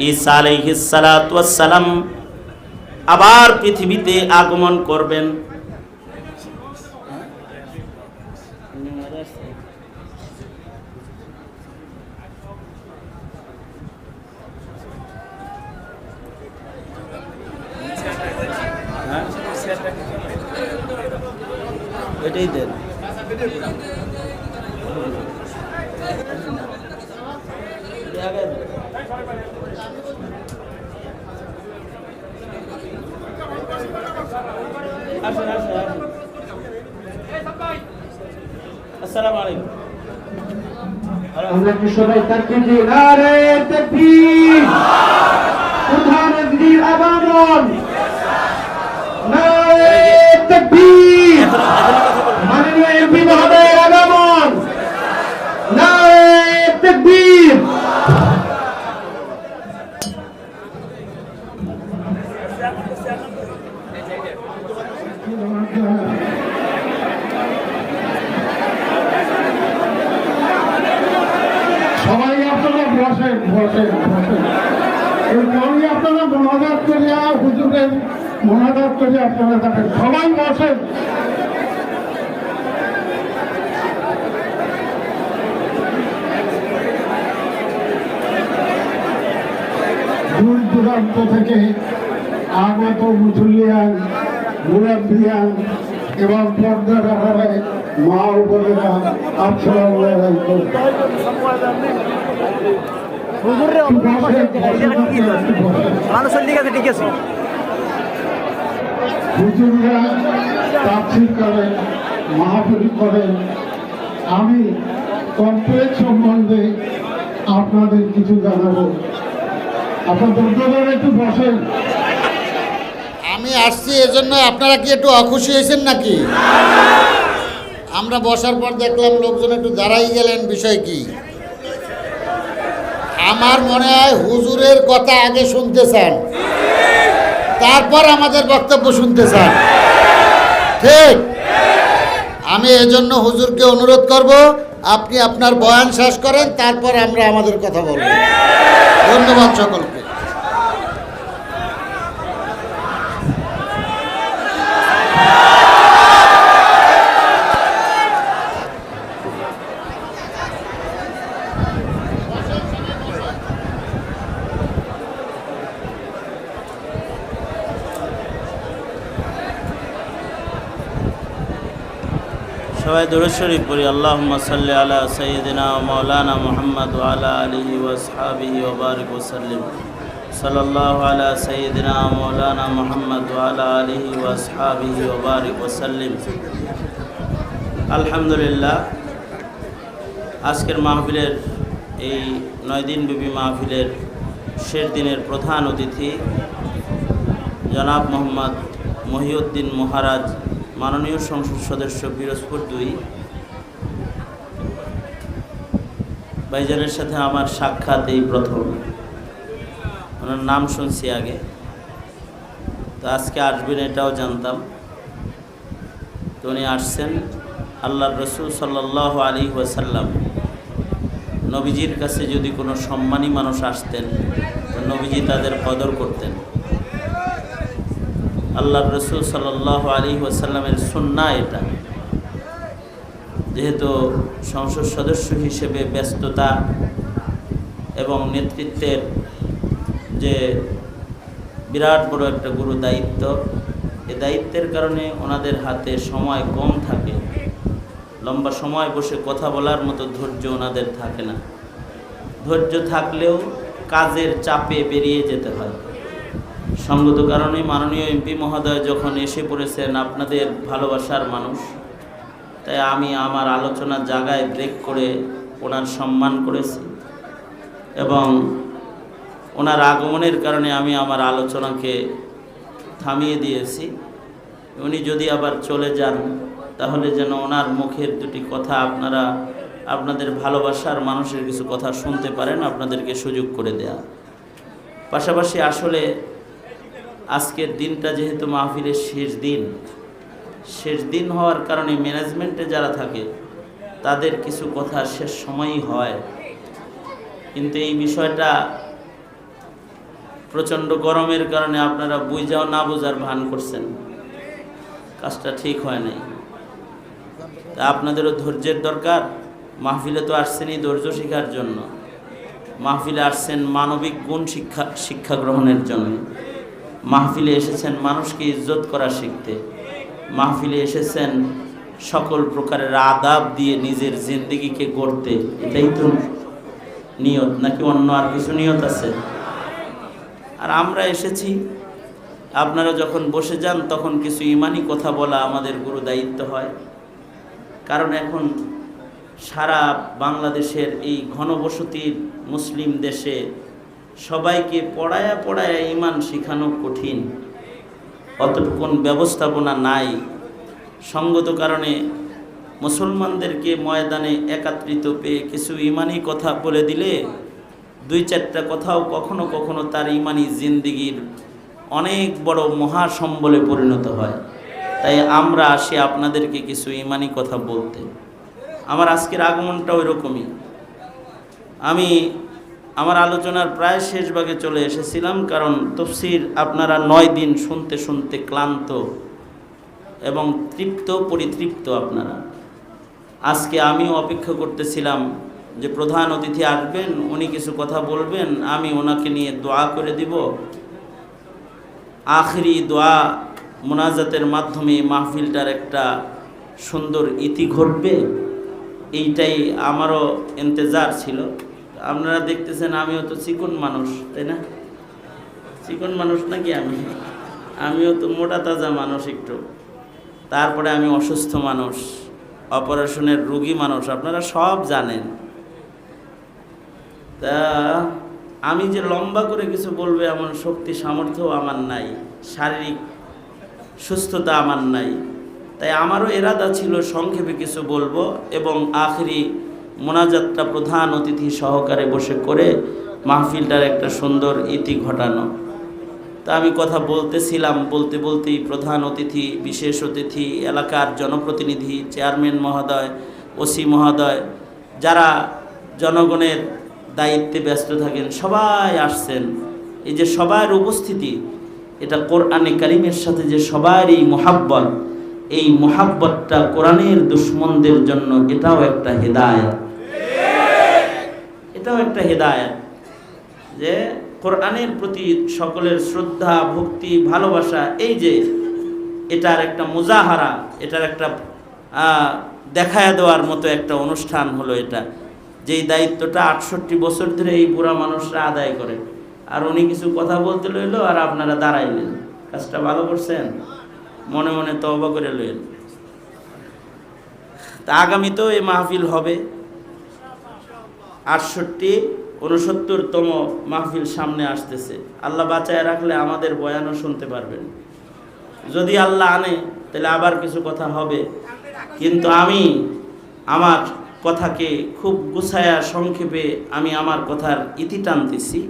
ঈসা আলাইহিস সালাতু ওয়াস সালাম আবার পৃথিবীতে আগমন করবেন। এটাই দেন। আসসালামু আলাইকুম। আমরা কি সবাই তাকবীর দিই? নারে তাকবীর! প্রধান অতিথির আগমন। নারে তাকবীর! মাননীয় এমপি মহোদয়ের আগমন। নারে তাকবীর! সবাই আপনারা বসেন বসেন বসেন। এরপরই আপনারা মোনাজাত করিয়া হুজুরের মোনাজাত করিয়া আপনারা থাকেন। সবাই বসেন। দূর দূরান্ত থেকে আগত মুসল্লিয়ান, মুরাব্বিয়ান এবং পর্দার আড়ালে মা ও বোনেরা, আসসালামু আলাইকুম। হুজুররা তাফসীর করেন, মাহফিল করেন। আমি কমপ্লেক্স সম্বন্ধে আপনাদের কিছু জানাবো। আপনাদের একটু বসেন। আমি আসছি এজন্য আপনারা কি একটু অখুশি হয়েছেন নাকি? আমরা বসার পর দেখলাম লোকজন একটু দাঁড়াই গেলেন, বিষয় কি? আমার মনে হয় হুজুরের কথা আগে শুনতে চান, তারপর আমাদের বক্তব্য শুনতে চান, ঠিক? আমি এজন্য হুজুরকে অনুরোধ করব, আপনি আপনার বয়ান শেষ করেন, তারপর আমরা আমাদের কথা বলব। ধন্যবাদ সকলকে। সবাই দুরূদ শরীফ পড়ি। আল্লাহুম্মা সাল্লি আলা সাইয়্যিদিনা ওয়া মাওলানা মুহাম্মদ ওয়া আলা আলিহি ওয়া আসহাবিহি ওয়া বারিক ওয়া সাল্লিম। সাল্লাল্লাহু আলা সাইয়্যিদিনা ওয়া মাওলানা মুহাম্মদ ওয়া আলা আলিহি ওয়া আসহাবিহি ওয়া বারিক ওয়া সাল্লিম। আলহামদুলিল্লাহ, আজকের মাহফিলের এই 9 দিনব্যাপী মাহফিলের শেষ দিনের প্রধান অতিথি জনাব মোহাম্মদ মহিউদ্দিন মহারাজ, মাননীয় সংসদ সদস্য পিরোজপুর 2। ভাইজানের সাথে আমার সাক্ষাৎ এই প্রথম। ওনার নাম শুনছি আগে, তো আজকে আসবেন এটাও জানতাম। তো উনি আসছেন। আল্লাহর রসুল সাল্লাল্লাহু আলাইহি ওয়াসাল্লাম, নবীজির কাছে যদি কোনো সম্মানী মানুষ আসতেন তো নবীজি তাদের কদর করতেন। আল্লাহর রসুল সাল্লাল্লাহু আলাইহি ওয়াসাল্লামের সুন্নাহ এটা। যেহেতু সংসদ সদস্য হিসেবে ব্যস্ততা এবং নেতৃত্বের যে বিরাট বড় একটা গুরু দায়িত্ব, এ দায়িত্বের কারণে ওনাদের হাতে সময় কম থাকে। লম্বা সময় বসে কথা বলার মতো ধৈর্য ওনাদের থাকে না। ধৈর্য থাকলেও কাজের চাপে বেরিয়ে যেতে হয়। সঙ্গত কারণে মাননীয় এমপি মহোদয় যখন এসে পড়েছেন, আপনাদের ভালোবাসার মানুষ, তাই আমি আমার আলোচনার জায়গায় ব্রেক করে ওনার সম্মান করেছি এবং ওনার আগমনের কারণে আমি আমার আলোচনাকে থামিয়ে দিয়েছি। উনি যদি আবার চলে যান তাহলে যেন ওনার মুখের দুটি কথা আপনারা আপনাদের ভালোবাসার মানুষের কিছু কথা শুনতে পারেন, আপনাদেরকে সুযোগ করে দেয়া। পাশাপাশি আসলে আজকের দিনটা যেহেতু মাহফিলের শেষ দিন হওয়ার কারণে ম্যানেজমেন্টে যারা থাকে তাদের কিছু কথা শেষ সময়ই হয়, কিন্তু এই বিষয়টা প্রচণ্ড গরমের কারণে আপনারা বুঝাও না বোঝার ভান করছেন, কাজটা ঠিক হয় নাই। তা আপনাদেরও ধৈর্যের দরকার। মাহফিলে তো আসছেনই ধৈর্য শেখার জন্য, মাহফিলে আসছেন মানবিক গুণ শিক্ষা গ্রহণের জন্য, মাহফিলে এসেছেন মানুষকে ইজ্জত করা শিখতে, মাহফিলে এসেছেন সকল প্রকারের আদাব দিয়ে নিজের জিন্দেগিকে গড়তে। এটাই তো নিয়ত, নাকি অন্য আর কিছু নিয়ত আছে? আর আমরা এসেছি, আপনারা যখন বসে যান তখন কিছু ইমানি কথা বলা আমাদের গুরু দায়িত্ব হয়। কারণ এখন সারা বাংলাদেশের এই ঘনবসতির মুসলিম দেশে সবাইকে পড়ায়া পড়ায়া ইমান শেখানো কঠিন, অতটুকুন ব্যবস্থাপনা নাই। সঙ্গত কারণে মুসলমানদেরকে ময়দানে একত্রিত পেয়ে কিছু ইমানি কথা বলে দিলে দুই চারটা কথাও কখনো কখনো তার ইমানি জিন্দিগির অনেক বড় মহাসম্বলে পরিণত হয়। তাই আমরা আসি আপনাদেরকে কিছু ইমানি কথা বলতে। আমার আজকের আগমনটা ওই রকমই। আমি আমার আলোচনার প্রায় শেষ ভাগে চলে এসেছিলাম, কারণ তফসির আপনারা 9 দিন শুনতে শুনতে ক্লান্ত এবং পরিতৃপ্ত আপনারা। আজকে আমিও অপেক্ষা করতেছিলাম যে প্রধান অতিথি আসবেন, উনি কিছু কথা বলবেন, আমি ওনাকে নিয়ে দোয়া করে দিব। আখেরি দোয়া মোনাজাতের মাধ্যমে মাহফিলটার একটা সুন্দর ইতি ঘটবে, এইটাই আমারও ইন্তজার ছিল। আপনারা দেখতেছেন আমিও তো চিকন মানুষ, তাই না? চিকন মানুষ নাকি? আমিও তো মোটা তাজা মানুষ একটু। তারপরে আমি অসুস্থ মানুষ, অপারেশনের রোগী মানুষ, আপনারা সব জানেন। তা আমি যে লম্বা করে কিছু বলবে এমন শক্তি সামর্থ্য আমার নাই, শারীরিক সুস্থতা আমার নাই। তাই আমারও এরাদা ছিল সংক্ষেপে কিছু বলবো এবং আখেরি মোনাজাতটা প্রধান অতিথি সহকারে বসে করে মাহফিলটার একটা সুন্দর ইতি ঘটানো। তা আমি কথা বলতেছিলাম, বলতে বলতেই প্রধান অতিথি, বিশেষ অতিথি, এলাকার জনপ্রতিনিধি, চেয়ারম্যান মহোদয়, ওসি মহোদয়, যারা জনগণের দায়িত্বে ব্যস্ত থাকেন, সবাই আসছেন। এই যে সবার উপস্থিতি, এটা কোরআনে কারিমের সাথে যে সবার এই মোহাব্বত, এই মোহাব্বতটা কোরআনের দুশ্মনদের জন্য এটাও একটা হেদায়েত। এটাও একটা হেদায়েত যে কোরআনের প্রতি সকলের শ্রদ্ধা, ভক্তি, ভালোবাসা, এই যে এটার একটা মুজাহারা, এটার একটা দেখায় দেওয়ার মতো একটা অনুষ্ঠান হলো এটা। যেই দায়িত্বটা 68 বছর ধরে এই বুড়া মানুষরা আদায় করে, আর উনি কিছু কথা বলতে লইলো আর আপনারা দাঁড়াইলেন। কাজটা ভালো করছেন, মনে মনে তওবা করে লইলেন। তা আগামীতেও এই মাহফিল হবে, 69তম মাহফিল সামনে আসতেছে। আল্লাহ বাঁচায় রাখলে আমাদের বয়ানও শুনতে পারবেন। যদি আল্লাহ আনে তাহলে আবার কিছু কথা হবে, কিন্তু আমি আমার কথাকে খুব গুছায়া সংক্ষেপে আমি আমার কথার ইতি টানতেছি।